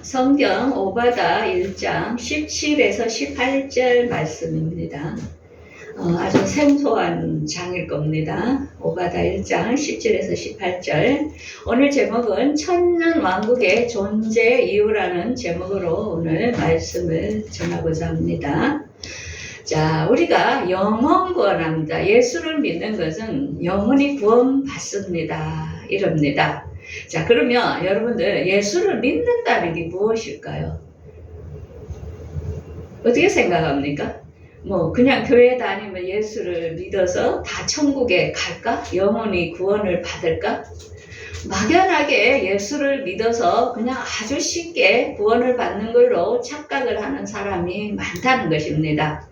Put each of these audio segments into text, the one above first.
성경 오바다 1장 17에서 18절 말씀입니다. 아주 생소한 장일 겁니다. 오바다 1장 17에서 18절. 오늘 제목은 천년왕국의 존재 이유라는 제목으로 오늘 말씀을 전하고자 합니다. 자, 우리가 영원 구원합니다. 예수를 믿는 것은 영원히 구원받습니다. 이럽니다. 자, 그러면 여러분들 예수를 믿는다는 게 무엇일까요? 어떻게 생각합니까? 그냥 교회 다니면 예수를 믿어서 다 천국에 갈까? 영원히 구원을 받을까? 막연하게 예수를 믿어서 그냥 아주 쉽게 구원을 받는 걸로 착각을 하는 사람이 많다는 것입니다.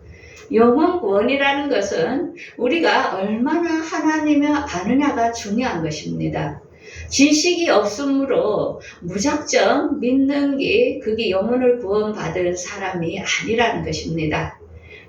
영원 구원이라는 것은 우리가 얼마나 하나님을 아느냐가 중요한 것입니다. 지식이 없으므로 무작정 믿는 게 그게 영혼을 구원받을 사람이 아니라는 것입니다.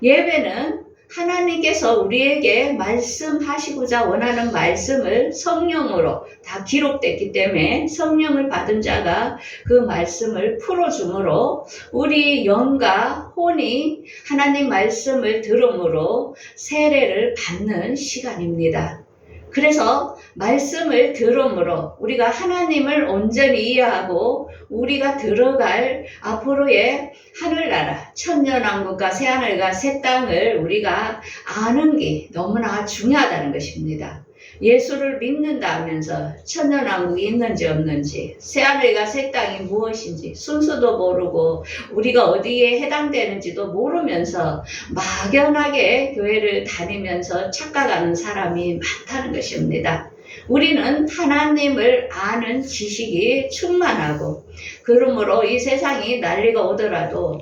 예배는 하나님께서 우리에게 말씀하시고자 원하는 말씀을 성령으로 다 기록됐기 때문에 성령을 받은 자가 그 말씀을 풀어주므로 우리 영과 혼이 하나님 말씀을 들음으로 세례를 받는 시간입니다. 그래서 말씀을 들음으로 우리가 하나님을 온전히 이해하고 우리가 들어갈 앞으로의 하늘나라, 천년왕국과 새하늘과 새 땅을 우리가 아는 게 너무나 중요하다는 것입니다. 예수를 믿는다 하면서 천년왕국이 있는지 없는지, 새하늘과 새 땅이 무엇인지 순서도 모르고 우리가 어디에 해당되는지도 모르면서 막연하게 교회를 다니면서 착각하는 사람이 많다는 것입니다. 우리는 하나님을 아는 지식이 충만하고 그러므로 이 세상이 난리가 오더라도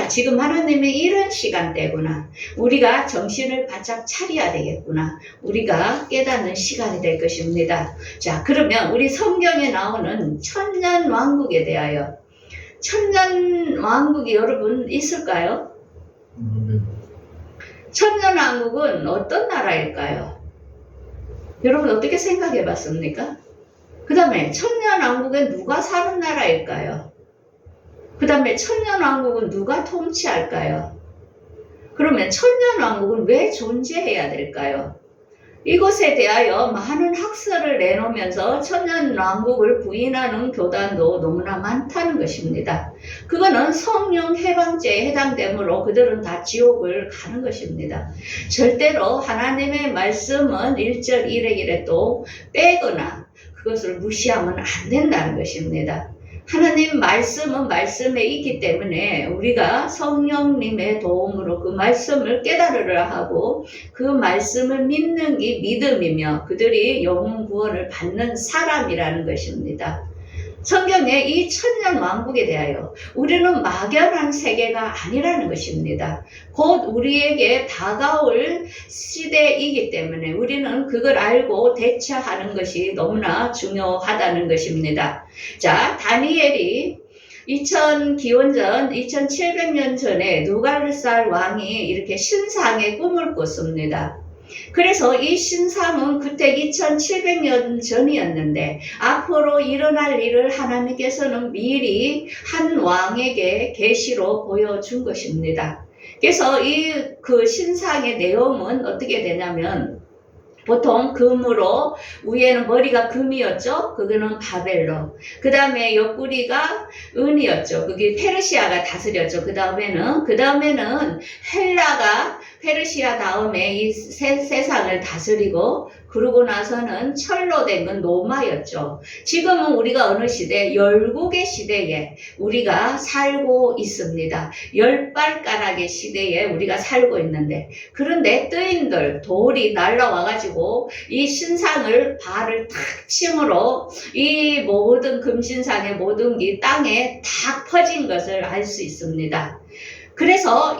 지금 하나님의 이런 시간대구나. 우리가 정신을 바짝 차려야 되겠구나. 우리가 깨닫는 시간이 될 것입니다. 자, 그러면 우리 성경에 나오는 천년왕국에 대하여 천년왕국이 여러분 있을까요? 천년왕국은 어떤 나라일까요? 여러분 어떻게 생각해 봤습니까? 그 다음에 천년왕국엔 누가 사는 나라일까요? 그 다음에 천년왕국은 누가 통치할까요? 그러면 천년왕국은 왜 존재해야 될까요? 이것에 대하여 많은 학설을 내놓으면서 천년왕국을 부인하는 교단도 너무나 많다는 것입니다. 그거는 성령 해방죄에 해당되므로 그들은 다 지옥을 가는 것입니다. 절대로 하나님의 말씀은 1절 1의 1에 또 빼거나 그것을 무시하면 안 된다는 것입니다. 하나님 말씀은 말씀에 있기 때문에 우리가 성령님의 도움으로 그 말씀을 깨달으려 하고 그 말씀을 믿는 게 믿음이며 그들이 영혼 구원을 받는 사람이라는 것입니다. 성경에 이 천년왕국에 대하여 우리는 막연한 세계가 아니라는 것입니다. 곧 우리에게 다가올 시대이기 때문에 우리는 그걸 알고 대처하는 것이 너무나 중요하다는 것입니다. 자, 다니엘이 기원전 2700년 전에 누갈살 왕이 이렇게 신상의 꿈을 꿨습니다. 그래서 이 신상은 그때 2700년 전이었는데 앞으로 일어날 일을 하나님께서는 미리 한 왕에게 계시로 보여준 것입니다. 그래서 그 신상의 내용은 어떻게 되냐면 보통 금으로 위에는 머리가 금이었죠. 그거는 바벨론. 그 다음에 옆구리가 은이었죠. 그게 페르시아가 다스렸죠. 그 다음에는 헬라가 페르시아 다음에 이 세상을 다스리고 그러고 나서는 철로 된 건 로마였죠. 지금은 우리가 어느 시대? 열국의 시대에 우리가 살고 있습니다. 열발가락의 시대에 우리가 살고 있는데 그런데 뜨인들 돌이 날라와가지고 이 신상을 발을 탁 침으로 이 모든 금신상의 모든 게 땅에 다 퍼진 것을 알 수 있습니다. 그래서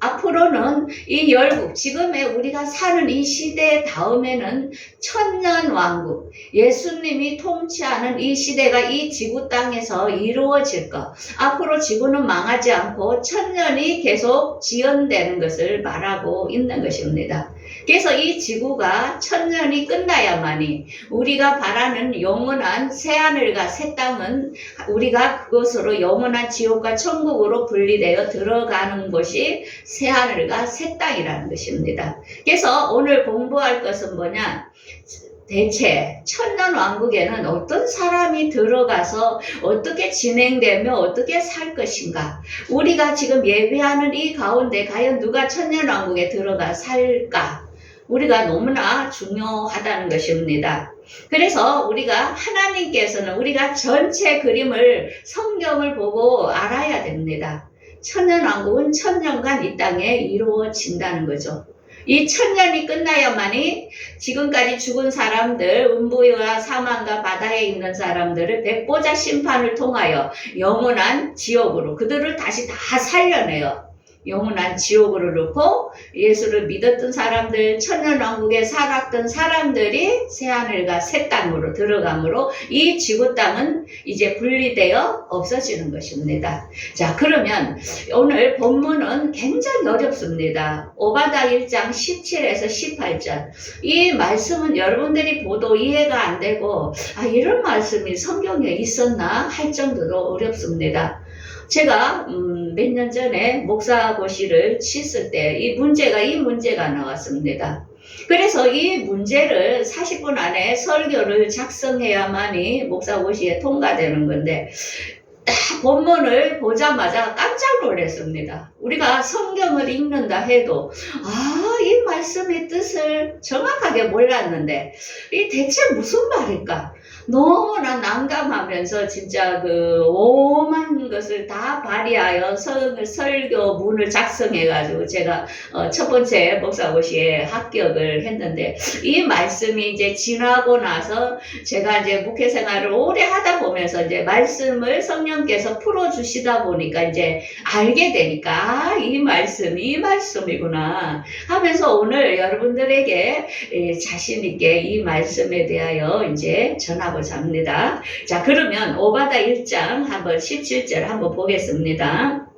앞으로는 이 열국, 지금의 우리가 사는 이 시대 다음에는 천년왕국, 예수님이 통치하는 이 시대가 이 지구 땅에서 이루어질 것. 앞으로 지구는 망하지 않고 천년이 계속 지연되는 것을 말하고 있는 것입니다. 그래서 이 지구가 천년이 끝나야만이 우리가 바라는 영원한 새하늘과 새 땅은 우리가 그것으로 영원한 지옥과 천국으로 분리되어 들어가는 것이 새하늘과 새 땅이라는 것입니다. 그래서 오늘 공부할 것은 뭐냐? 대체 천년왕국에는 어떤 사람이 들어가서 어떻게 진행되며 어떻게 살 것인가? 우리가 지금 예배하는 이 가운데 과연 누가 천년왕국에 들어가 살까? 우리가 너무나 중요하다는 것입니다. 그래서 우리가 하나님께서는 우리가 전체 그림을 성경을 보고 알아야 됩니다. 천년왕국은 천년간 이 땅에 이루어진다는 거죠. 이 천년이 끝나야만이 지금까지 죽은 사람들, 음부와 사망과 바다에 있는 사람들을 백보자 심판을 통하여 영원한 지옥으로 그들을 다시 다 살려내요. 영원한 지옥으로 넣고 예수를 믿었던 사람들, 천년왕국에 살았던 사람들이 새하늘과 새 땅으로 들어가므로 이 지구 땅은 이제 분리되어 없어지는 것입니다. 자, 그러면 오늘 본문은 굉장히 어렵습니다. 오바다 1장 17에서 18절. 이 말씀은 여러분들이 보도 이해가 안 되고 이런 말씀이 성경에 있었나 할 정도로 어렵습니다. 제가 몇 년 전에 목사고시를 쳤을 때 이 문제가 나왔습니다. 그래서 이 문제를 40분 안에 설교를 작성해야만이 목사고시에 통과되는 건데 본문을 보자마자 깜짝 놀랐습니다. 우리가 성경을 읽는다 해도 이 말씀의 뜻을 정확하게 몰랐는데 이 대체 무슨 말일까? 너무나 난감하면서 진짜 그 오만 것을 다 발휘하여 설교문을 작성해가지고 제가 첫 번째 목사고시에 합격을 했는데 이 말씀이 이제 지나고 나서 제가 이제 목회 생활을 오래 하다 보면서 이제 말씀을 성령께서 풀어주시다 보니까 이제 알게 되니까 이 말씀이구나 하면서 오늘 여러분들에게 자신있게 이 말씀에 대하여 이제 전하고자 합니다. 자, 그러면 오바다 1장 한번 17절 한번 보겠습니다.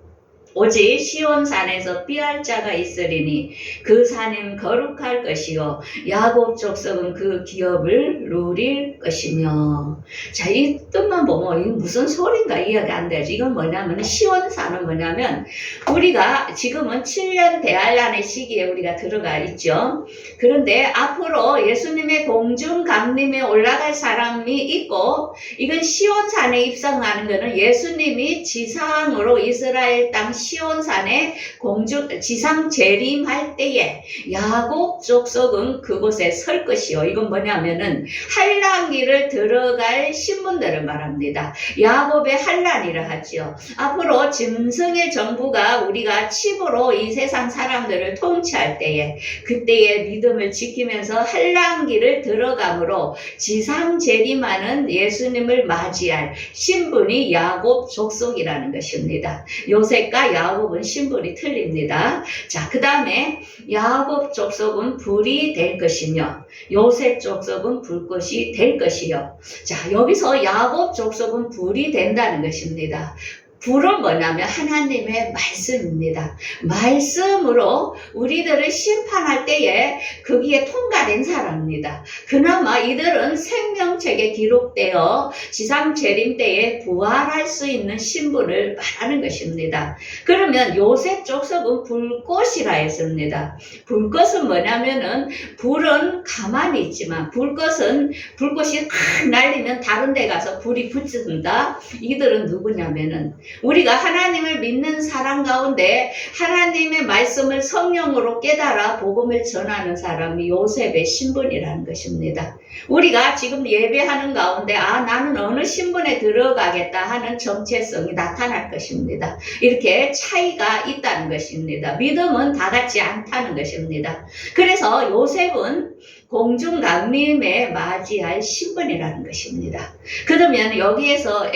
오직 시온산에서 피할 자가 있으리니 그 산은 거룩할 것이요 야곱 족속은 그 기업을 누릴 것이며. 자, 이 뜻만 보면 이게 무슨 소린가 이해가 안 되죠. 이건 뭐냐면 시온산은 뭐냐면 우리가 지금은 7년 대환란의 시기에 우리가 들어가 있죠. 그런데 앞으로 예수님의 공중 강림에 올라갈 사람이 있고 이건 시온산에 입성하는 것은 예수님이 지상으로 이스라엘 땅 시온산에 지상 재림할 때에 야곱 족속은 그곳에 설 것이요. 이건 뭐냐면은 환란기를 들어갈 신분들을 말합니다. 야곱의 환란이라 하지요. 앞으로 짐승의 정부가 우리가 칩으로 이 세상 사람들을 통치할 때에 그때의 믿음을 지키면서 환란기를 들어가므로 지상 재림하는 예수님을 맞이할 신분이 야곱 족속이라는 것입니다. 요셉과 야곱은 신분이 틀립니다. 자, 그 다음에 야곱 족속은 불이 될 것이며 요셉 족속은 불꽃이 될 것이요. 자, 여기서 야곱 족속은 불이 된다는 것입니다. 불은 뭐냐면 하나님의 말씀입니다. 말씀으로 우리들을 심판할 때에 거기에 통과된 사람입니다. 그나마 이들은 생명책에 기록되어 지상 재림 때에 부활할 수 있는 신분을 말하는 것입니다. 그러면 요셉 족속은 불꽃이라 했습니다. 불꽃은 뭐냐면은 불은 가만히 있지만 불꽃이 확 날리면 다른 데 가서 불이 붙습니다. 이들은 누구냐면은 우리가 하나님을 믿는 사람 가운데 하나님의 말씀을 성령으로 깨달아 복음을 전하는 사람이 요셉의 신분이라는 것입니다. 우리가 지금 예배하는 가운데 나는 어느 신분에 들어가겠다 하는 정체성이 나타날 것입니다. 이렇게 차이가 있다는 것입니다. 믿음은 다 같지 않다는 것입니다. 그래서 요셉은 공중 강림에 맞이할 신분이라는 것입니다. 그러면 여기에서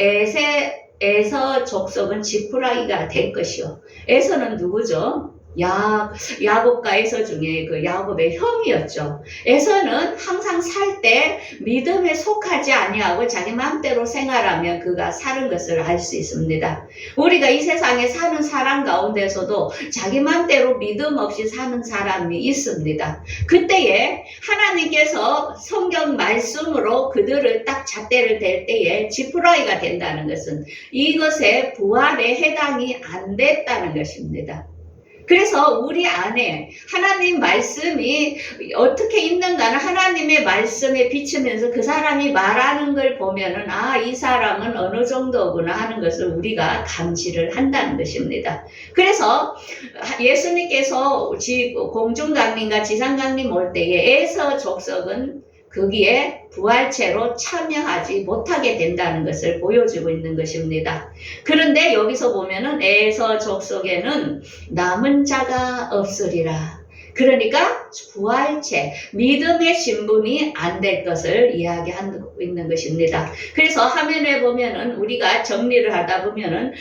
에서 족속은 지푸라기가 될 것이요. 에서는 누구죠? 야곱과 에서 중에 그 야곱의 형이었죠. 에서는 항상 살 때 믿음에 속하지 아니하고 자기 마음대로 생활하면 그가 사는 것을 알 수 있습니다. 우리가 이 세상에 사는 사람 가운데서도 자기 마음대로 믿음 없이 사는 사람이 있습니다. 그때에 하나님께서 성경 말씀으로 그들을 딱 잣대를 댈 때에 지푸라기가 된다는 것은 이것에 부활에 해당이 안 됐다는 것입니다. 그래서 우리 안에 하나님 말씀이 어떻게 있는가는 하나님의 말씀에 비추면서 그 사람이 말하는 걸 보면은 이 사람은 어느 정도구나 하는 것을 우리가 감지를 한다는 것입니다. 그래서 예수님께서 공중강림과 지상강림 올 때에 에서 족속은 거기에 부활체로 참여하지 못하게 된다는 것을 보여주고 있는 것입니다. 그런데 여기서 보면은 에서 족속에는 남은 자가 없으리라. 그러니까 부활체, 믿음의 신분이 안 될 것을 이야기하고 있는 것입니다. 그래서 화면에 보면은 우리가 정리를 하다 보면은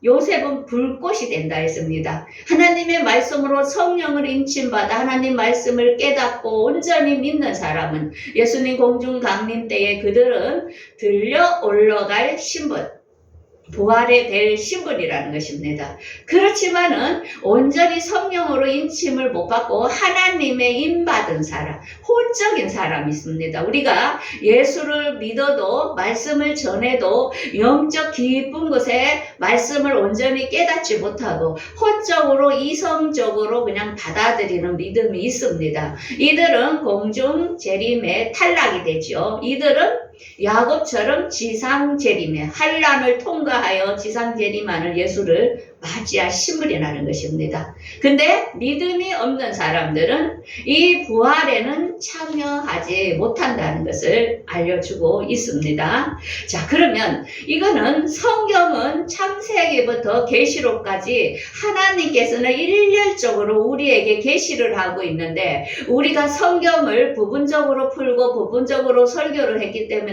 요셉은 불꽃이 된다 했습니다. 하나님의 말씀으로 성령을 인침받아 하나님 말씀을 깨닫고 온전히 믿는 사람은 예수님 공중 강림 때에 그들은 들려 올라갈 신분, 부활에 될 신분이라는 것입니다. 그렇지만은 온전히 성령으로 인침을 못 받고 하나님의 인받은 사람, 혼적인 사람이 있습니다. 우리가 예수를 믿어도 말씀을 전해도 영적 깊은 곳에 말씀을 온전히 깨닫지 못하고 혼적으로 이성적으로 그냥 받아들이는 믿음이 있습니다. 이들은 공중 재림에 탈락이 되죠. 이들은 야곱처럼 지상재림에 환난을 통과하여 지상재림하는 예수를 맞이할 신분이라는 것입니다. 근데 믿음이 없는 사람들은 이 부활에는 참여하지 못한다는 것을 알려주고 있습니다. 자, 그러면 이거는 성경은 창세기부터 계시록까지 하나님께서는 일렬적으로 우리에게 계시를 하고 있는데 우리가 성경을 부분적으로 풀고 부분적으로 설교를 했기 때문에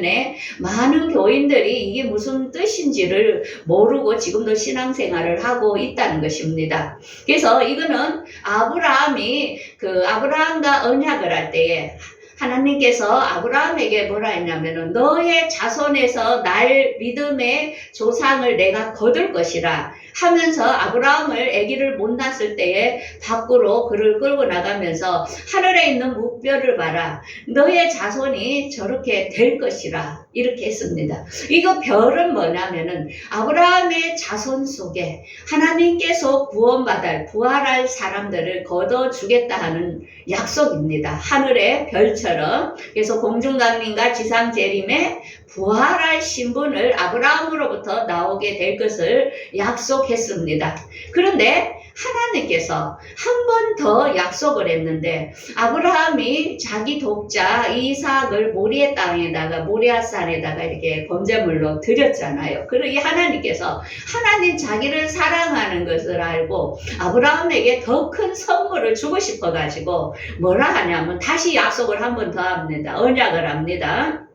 많은 교인들이 이게 무슨 뜻인지를 모르고 지금도 신앙생활을 하고 있다는 것입니다. 그래서 이거는 아브라함과 언약을 할 때에 하나님께서 아브라함에게 뭐라 했냐면은 너의 자손에서 날 믿음의 조상을 내가 거둘 것이라 하면서 아브라함을 아기를 못 낳았을 때에 밖으로 그를 끌고 나가면서 하늘에 있는 묵별을 봐라. 너의 자손이 저렇게 될 것이라 이렇게 했습니다. 이거 별은 뭐냐면은 아브라함의 자손 속에 하나님께서 부활할 사람들을 거둬주겠다 하는 약속입니다. 하늘의 별처럼. 그래서 공중강림과 지상재림에 부활할 신분을 아브라함으로부터 나오게 될 것을 약속했습니다. 그런데 하나님께서 한 번 더 약속을 했는데 아브라함이 자기 독자 이삭을 모리아 땅에다가 모리아산에다가 이렇게 번제물로 드렸잖아요. 그러니 하나님께서 하나님 자기를 사랑하는 것을 알고 아브라함에게 더 큰 선물을 주고 싶어 가지고 뭐라 하냐면 다시 약속을 한 번 더 합니다. 언약을 합니다.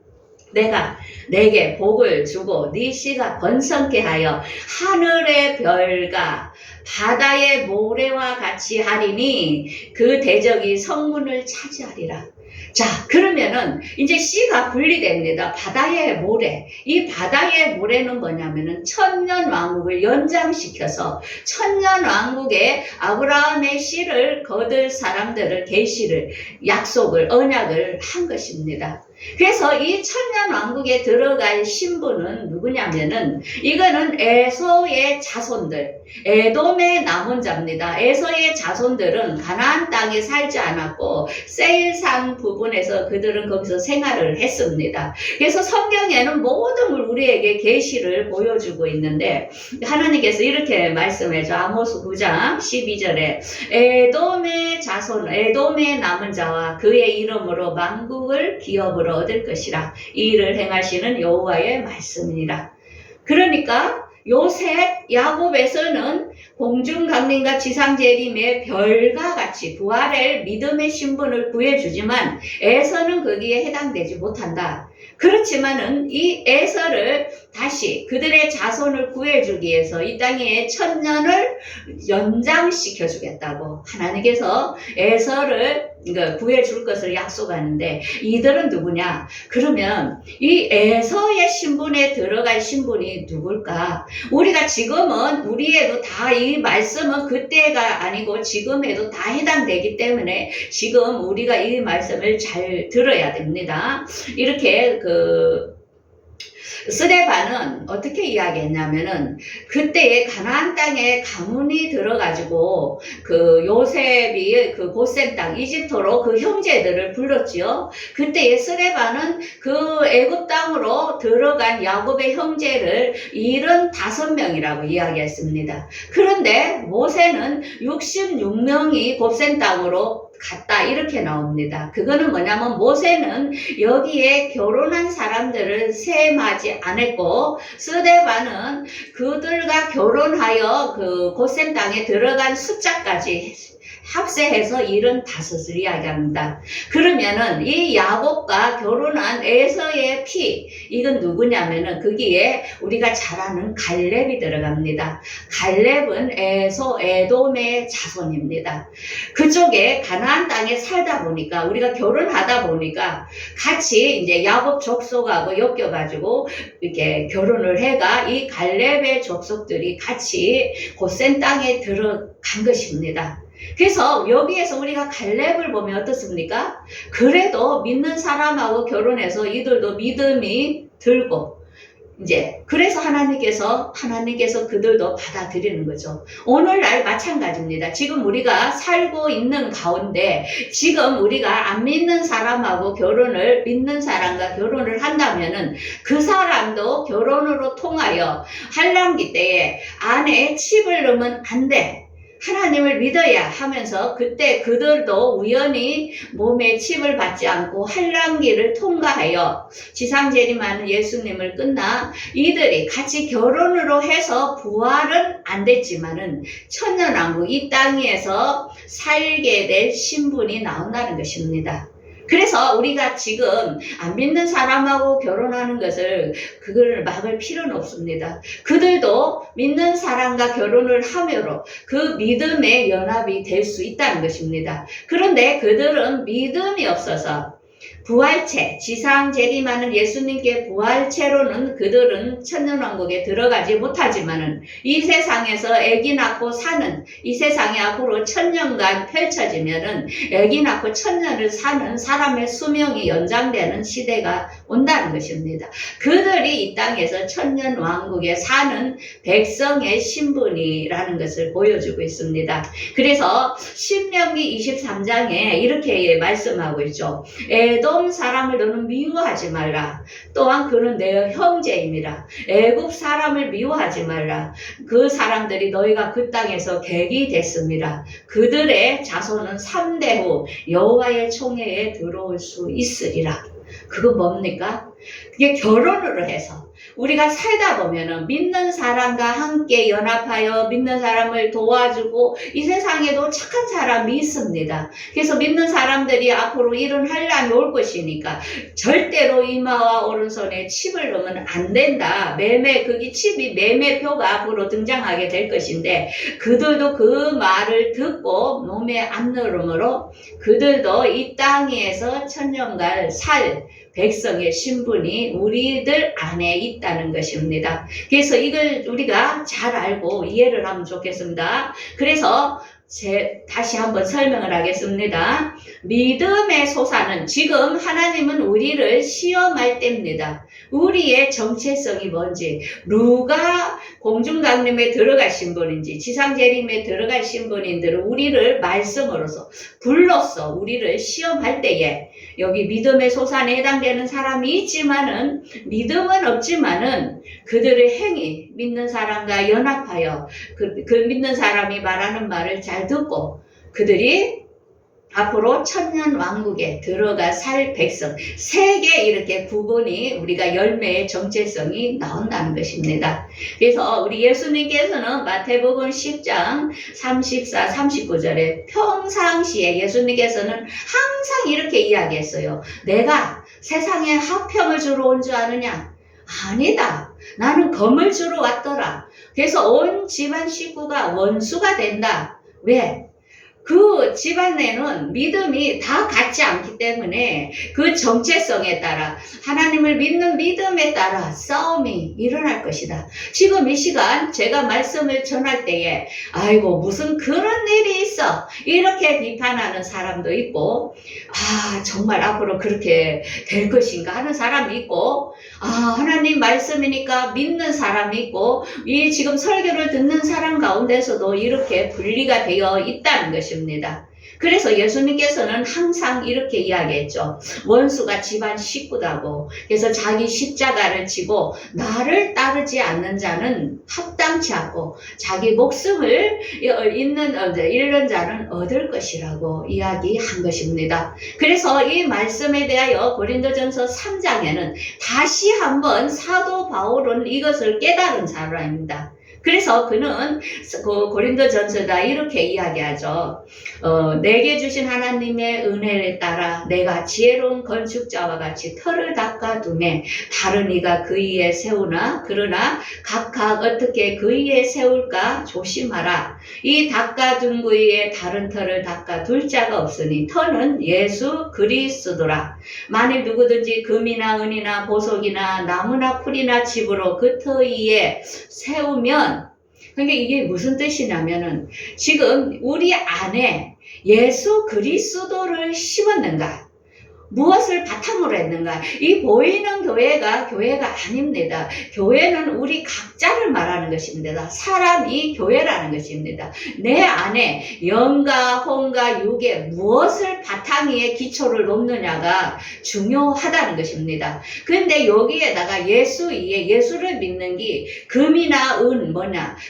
내가 내게 복을 주고 네 씨가 번성케 하여 하늘의 별과 바다의 모래와 같이 하리니 그 대적이 성문을 차지하리라. 자, 그러면은 이제 씨가 분리됩니다. 바다의 모래. 이 바다의 모래는 뭐냐면은 천년 왕국을 연장시켜서 천년 왕국에 아브라함의 씨를 거둘 사람들을 계시를 약속을 언약을 한 것입니다. 그래서 이 천년 왕국에 들어갈 신분은 누구냐면은 이거는 에서의 자손들, 에돔의 남은 자입니다. 에서의 자손들은 가나안 땅에 살지 않았고 세일산 부분에서 그들은 거기서 생활을 했습니다. 그래서 성경에는 모든 걸 우리에게 계시를 보여주고 있는데 하나님께서 이렇게 말씀해줘. 아모스 9장 12절에 에돔의 자손, 에돔의 남은 자와 그의 이름으로 만국을 기업으로 얻을 것이라. 이 일을 행하시는 여호와의 말씀이니라. 그러니까 요셉, 야곱에서는 공중강림과 지상재림의 별과 같이 부활할 믿음의 신분을 구해주지만 에서는 거기에 해당되지 못한다. 그렇지만은 이 에서를 다시 그들의 자손을 구해주기 위해서 이 땅에 천년을 연장시켜 주겠다고 하나님께서 에서를 구해줄 것을 약속하는데, 이들은 누구냐? 그러면 이 에서의 신분에 들어갈 신분이 누굴까? 우리가 지금은 우리에도 다 이 말씀은 그때가 아니고 지금에도 다 해당되기 때문에 지금 우리가 이 말씀을 잘 들어야 됩니다. 이렇게 스데반은 어떻게 이야기했냐면은, 그때의 가나안 땅에 가문이 들어가지고 요셉이 고센 땅 이집트로 그 형제들을 불렀지요. 그때의 스데반은 그 애굽 땅으로 들어간 야곱의 형제를 75명이라고 이야기했습니다. 그런데 모세는 66명이 고센 땅으로 갔다, 이렇게 나옵니다. 그거는 뭐냐면 모세는 여기에 결혼한 사람들을 세임하지 않았고, 스데반은 그들과 결혼하여 고센 땅에 들어간 숫자까지 합세해서 75을 이야기합니다. 그러면은 이 야곱과 결혼한 에서의 피, 이건 누구냐면은 거기에 우리가 잘 아는 갈렙이 들어갑니다. 갈렙은 에돔의 자손입니다. 그쪽에 가나안 땅에 살다 보니까, 우리가 결혼하다 보니까 같이 이제 야곱 족속하고 엮여가지고 이렇게 결혼을 해가 이 갈렙의 족속들이 같이 고센 땅에 들어간 것입니다. 그래서 여기에서 우리가 갈렙을 보면 어떻습니까? 그래도 믿는 사람하고 결혼해서 이들도 믿음이 들고, 이제 그래서 하나님께서 그들도 받아들이는 거죠. 오늘날 마찬가지입니다. 지금 우리가 살고 있는 가운데 지금 우리가 안 믿는 사람하고 믿는 사람과 결혼을 한다면은 그 사람도 결혼으로 통하여 환란기 때에 안에 칩을 넣으면 안 돼, 하나님을 믿어야 하면서, 그때 그들도 우연히 몸에 칩을 받지 않고 환란기를 통과하여 지상재림하는 예수님을 끝나 이들이 같이 결혼으로 해서 부활은 안 됐지만은 천년왕국 이 땅에서 살게 될 신분이 나온다는 것입니다. 그래서 우리가 지금 안 믿는 사람하고 결혼하는 것을 그걸 막을 필요는 없습니다. 그들도 믿는 사람과 결혼을 함으로 그 믿음의 연합이 될 수 있다는 것입니다. 그런데 그들은 믿음이 없어서 부활체, 지상 재림하는 예수님께 부활체로는 그들은 천년왕국에 들어가지 못하지만은 이 세상에서 아기 낳고 사는, 이 세상이 앞으로 1000년간 펼쳐지면은 아기 낳고 1000년을 사는 사람의 수명이 연장되는 시대가 온다는 것입니다. 그들이 이 땅에서 천년왕국에 사는 백성의 신분이라는 것을 보여주고 있습니다. 그래서 신명기 23장에 이렇게 말씀하고 있죠. 에돔 사람을 너는 미워하지 말라. 또한 그는 내 형제임이라. 애굽 사람을 미워하지 말라. 그 사람들이 너희가 그 땅에서 객이 됐습니다. 그들의 자손은 3대 후 여호와의 총회에 들어올 수 있으리라. 그건 뭡니까? 그게 결혼으로 해서 우리가 살다 보면은 믿는 사람과 함께 연합하여 믿는 사람을 도와주고, 이 세상에도 착한 사람이 있습니다. 그래서 믿는 사람들이 앞으로 이런 환란이 올 것이니까 절대로 이마와 오른손에 칩을 넣으면 안 된다. 그게 칩이 매매표가 앞으로 등장하게 될 것인데, 그들도 그 말을 듣고 몸에 안 넣으므로 그들도 이 땅에서 천년간 살 백성의 신분이 우리들 안에 있다는 것입니다. 그래서 이걸 우리가 잘 알고 이해를 하면 좋겠습니다. 그래서 다시 한번 설명을 하겠습니다. 믿음의 소사는, 지금 하나님은 우리를 시험할 때입니다. 우리의 정체성이 뭔지, 누가 공중강림에 들어가신 분인지, 지상재림에 들어가신 분인들은 우리를 말씀으로서 불로써 우리를 시험할 때에, 여기 믿음의 소산에 해당되는 사람이 있지만은, 믿음은 없지만은 그들의 행위, 믿는 사람과 연합하여 그 믿는 사람이 말하는 말을 잘 듣고 그들이 앞으로 천년왕국에 들어가 살 백성, 3개 이렇게 구분이, 우리가 열매의 정체성이 나온다는 것입니다. 그래서 우리 예수님께서는 마태복음 10장 34, 39절에 평상시에 예수님께서는 항상 이렇게 이야기했어요. 내가 세상에 화평을 주러 온 줄 아느냐? 아니다. 나는 검을 주러 왔더라. 그래서 온 집안 식구가 원수가 된다. 왜? 그 집안에는 믿음이 다 같지 않기 때문에 그 정체성에 따라 하나님을 믿는 믿음에 따라 싸움이 일어날 것이다. 지금 이 시간 제가 말씀을 전할 때에 아이고 무슨 그런 일이 있어 이렇게 비판하는 사람도 있고 정말 앞으로 그렇게 될 것인가 하는 사람이 있고 하나님 말씀이니까 믿는 사람이 있고 이 지금 설교를 듣는 사람 가운데서도 이렇게 분리가 되어 있다는 것입니다. 그래서 예수님께서는 항상 이렇게 이야기했죠. 원수가 집안 식구다고. 그래서 자기 십자가를 지고 나를 따르지 않는 자는 합당치 않고 자기 목숨을 잃는 자는 얻을 것이라고 이야기한 것입니다. 그래서 이 말씀에 대하여 고린도전서 3장에는 다시 한번 사도 바울은 이것을 깨달은 사람입니다. 그래서 그는 고린도전서다 이렇게 이야기하죠. 내게 주신 하나님의 은혜에 따라 내가 지혜로운 건축자와 같이 터를 닦아두매 다른 이가 그 위에 세우나 그러나 각각 어떻게 그 위에 세울까 조심하라. 이 닦아둔 그 위에 다른 터를 닦아둘 자가 없으니 터는 예수 그리스도라. 만일 누구든지 금이나 은이나 보석이나 나무나 풀이나 집으로 그 터 위에 세우면 그러니까 이게 무슨 뜻이냐면은 지금 우리 안에 예수 그리스도를 심었는가? 무엇을 바탕으로 했는가? 이 보이는 교회가 아닙니다. 교회는 우리 각자를 말하는 것입니다. 사람이 교회라는 것입니다. 내 안에 영과 혼과 육에 무엇을 바탕 위에 기초를 놓느냐가 중요하다는 것입니다. 그런데 여기에다가 예수 위에 예수를 믿는 게 금이나 은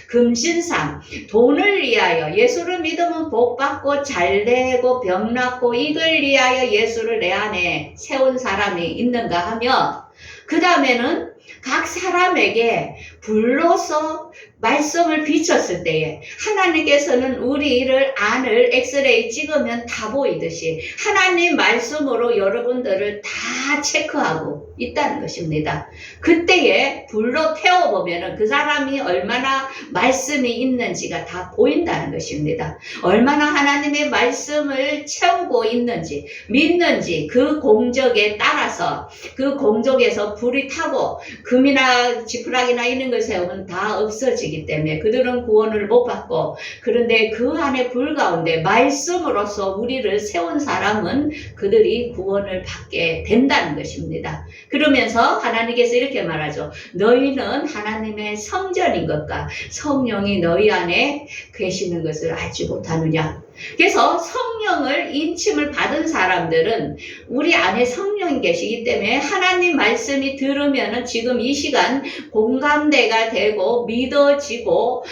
금신상 돈을 위하여 예수를 믿으면 복 받고 잘 되고 병 낫고 이걸 위하여 예수를 내 안에 세운 사람이 있는가 하면 그 다음에는 각 사람에게 불로서 말씀을 비췄을 때에 하나님께서는 우리를 안을 엑스레이 찍으면 다 보이듯이 하나님 말씀으로 여러분들을 다 체크하고 있다는 것입니다. 그때에 불로 태워보면 그 사람이 얼마나 말씀이 있는지가 다 보인다는 것입니다. 얼마나 하나님의 말씀을 채우고 있는지 믿는지 그 공적에 따라서 그 공적에서 불이 타고 금이나 지푸라기나 이런 걸 세우면 다 없어지기 때문에 그들은 구원을 못 받고 그런데 그 안에 불 가운데 말씀으로서 우리를 세운 사람은 그들이 구원을 받게 된다는 것입니다. 그러면서 하나님께서 이렇게 말하죠. 너희는 하나님의 성전인 것과 성령이 너희 안에 계시는 것을 알지 못하느냐. 그래서 성령을 인침을 받은 사람들은 우리 안에 성령이 계시기 때문에 하나님 말씀이 들으면은 지금 이 시간 공감대가 되고 믿어지고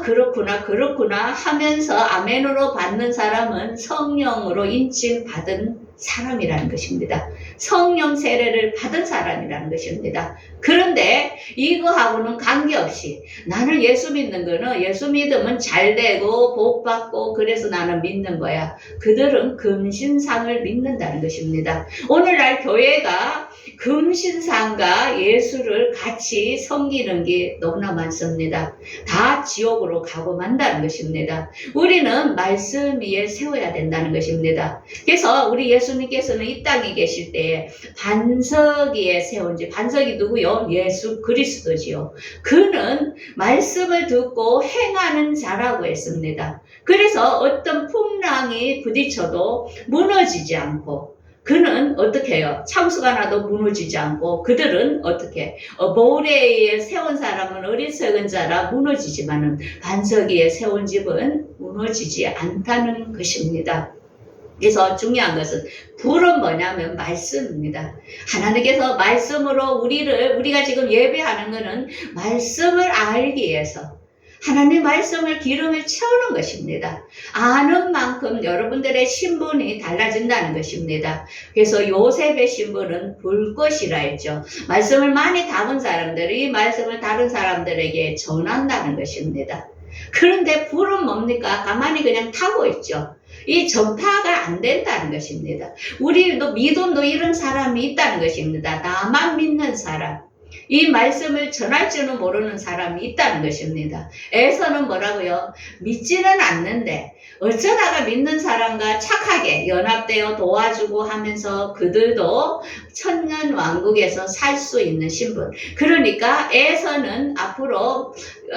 그렇구나 하면서 아멘으로 받는 사람은 성령으로 인침 받은 사람이라는 것입니다. 성령 세례를 받은 사람이라는 것입니다. 그런데 이거하고는 관계없이 나는 예수 믿는 거는 예수 믿으면 잘 되고 복 받고 그래서 나는 믿는 거야. 그들은 금신상을 믿는다는 것입니다. 오늘날 교회가 금신상과 예수를 같이 섬기는 게 너무나 많습니다. 다 지옥으로 가고 만다는 것입니다. 우리는 말씀 위에 세워야 된다는 것입니다. 그래서 우리 예수님께서는 이 땅에 계실 때에 반석 위에 세운지 반석이 누구요? 예수 그리스도지요. 그는 말씀을 듣고 행하는 자라고 했습니다. 그래서 어떤 풍랑이 부딪혀도 무너지지 않고 그는 어떻게 해요? 참수가 나도 무너지지 않고 그들은 어떻게 모래에 세운 사람은 어리석은 자라 무너지지만은 반석 위에 세운 집은 무너지지 않다는 것입니다. 그래서 중요한 것은 불은 뭐냐면 말씀입니다. 하나님께서 말씀으로 우리가 지금 예배하는 것은 말씀을 알기 위해서 하나님 말씀을 기름을 채우는 것입니다. 아는 만큼 여러분들의 신분이 달라진다는 것입니다. 그래서 요셉의 신분은 불꽃이라 했죠. 말씀을 많이 담은 사람들이 이 말씀을 다른 사람들에게 전한다는 것입니다. 그런데 불은 뭡니까? 가만히 그냥 타고 있죠. 이 전파가 안 된다는 것입니다. 우리도 믿음도 이런 사람이 있다는 것입니다. 나만 믿는 사람. 이 말씀을 전할 줄은 모르는 사람이 있다는 것입니다. 에서는 뭐라고요? 믿지는 않는데 어쩌다가 믿는 사람과 착하게 연합되어 도와주고 하면서 그들도 천년 왕국에서 살 수 있는 신분. 그러니까 에서는 앞으로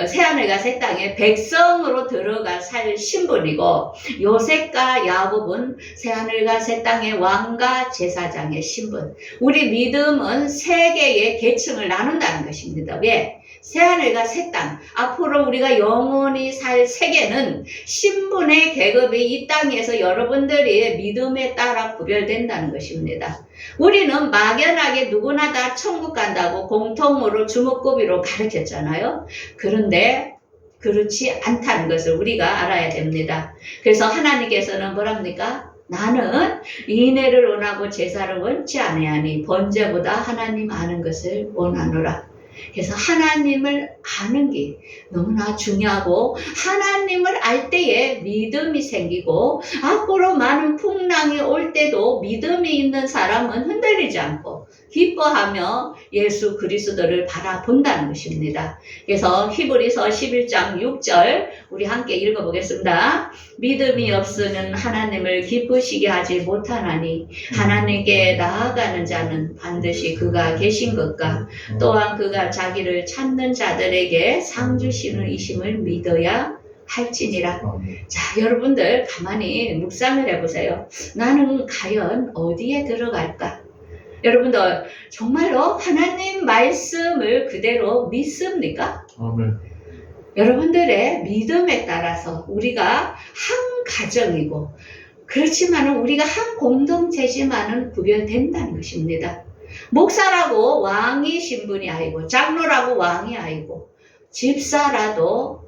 새하늘과 새 땅에 백성으로 들어가 살 신분이고, 요셉과 야곱은 새하늘과 새 땅의 왕과 제사장의 신분. 우리 믿음은 세 개의 계층을 나눈다는 것입니다. 왜? 새하늘과 새 땅, 앞으로 우리가 영원히 살 세계는 신분의 계급이 이 땅에서 여러분들의 믿음에 따라 구별된다는 것입니다. 우리는 막연하게 누구나 다 천국 간다고 공통으로 주먹구비로 가르쳤잖아요. 그런데 그렇지 않다는 것을 우리가 알아야 됩니다. 그래서 하나님께서는 뭐랍니까? 나는 인애를 원하고 제사를 원치 아니하니 번제보다 하나님 아는 것을 원하노라. 그래서 하나님을 아는 게 너무나 중요하고, 하나님을 알 때에 믿음이 생기고, 앞으로 많은 풍랑이 올 때도 믿음이 있는 사람은 흔들리지 않고 기뻐하며 예수 그리스도를 바라본다는 것입니다. 그래서 히브리서 11장 6절 우리 함께 읽어보겠습니다. 믿음이 없으면 하나님을 기쁘시게 하지 못하나니 하나님께 나아가는 자는 반드시 그가 계신 것과 또한 그가 자기를 찾는 자들에게 상 주시는 이심을 믿어야 할지니라. 자, 여러분들 가만히 묵상을 해보세요. 나는 과연 어디에 들어갈까? 여러분들 정말로 하나님 말씀을 그대로 믿습니까? 아멘. 여러분들의 믿음에 따라서 우리가 한 가정이고, 그렇지만 우리가 한 공동체지만은 구별된다는 것입니다. 목사라고 왕이 신분이 아니고, 장로라고 왕이 아니고, 집사라도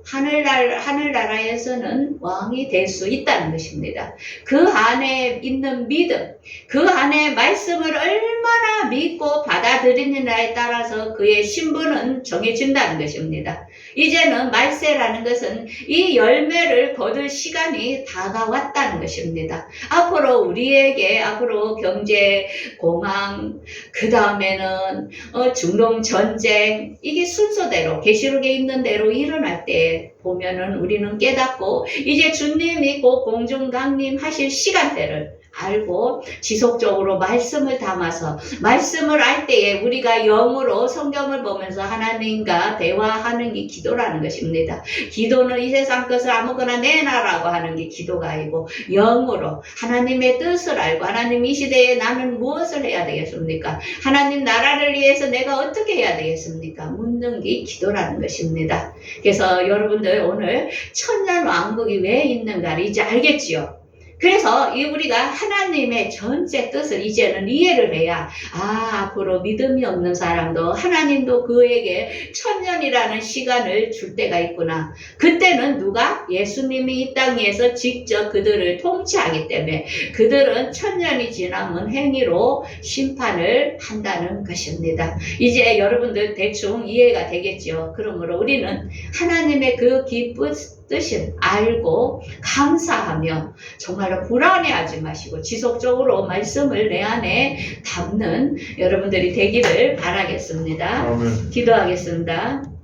하늘나라에서는 왕이 될 수 있다는 것입니다. 그 안에 있는 믿음, 그 안에 말씀을 얼마나 믿고 받아들이느냐에 따라서 그의 신분은 정해진다는 것입니다. 이제는 말세라는 것은 이 열매를 거둘 시간이 다가왔다는 것입니다. 앞으로 우리에게 앞으로 경제, 공황, 그 다음에는 중동 전쟁, 이게 순서대로 계시록에 있는 대로 일어날 때 보면은 우리는 깨닫고 이제 주님이 곧 공중 강림하실 시간대를 알고 지속적으로 말씀을 담아서 말씀을 알 때에 우리가 영으로 성경을 보면서 하나님과 대화하는 게 기도라는 것입니다. 기도는 이 세상 것을 아무거나 내놔라고 하는 게 기도가 아니고, 영으로 하나님의 뜻을 알고 하나님 이 시대에 나는 무엇을 해야 되겠습니까? 하나님 나라를 위해서 내가 어떻게 해야 되겠습니까? 묻는 게 기도라는 것입니다. 그래서 여러분들 오늘 천년 왕국이 왜 있는가를 이제 알겠지요. 그래서 우리가 하나님의 전체 뜻을 이제는 이해를 해야, 앞으로 믿음이 없는 사람도 하나님도 그에게 천년이라는 시간을 줄 때가 있구나. 그때는 누가? 예수님이 이 땅에서 직접 그들을 통치하기 때문에 그들은 천년이 지나면 행위로 심판을 한다는 것입니다. 이제 여러분들 대충 이해가 되겠죠. 그러므로 우리는 하나님의 그 기쁜 뜻을 알고 감사하며 정말로 불안해하지 마시고 지속적으로 말씀을 내 안에 담는 여러분들이 되기를 바라겠습니다. 아멘. 기도하겠습니다.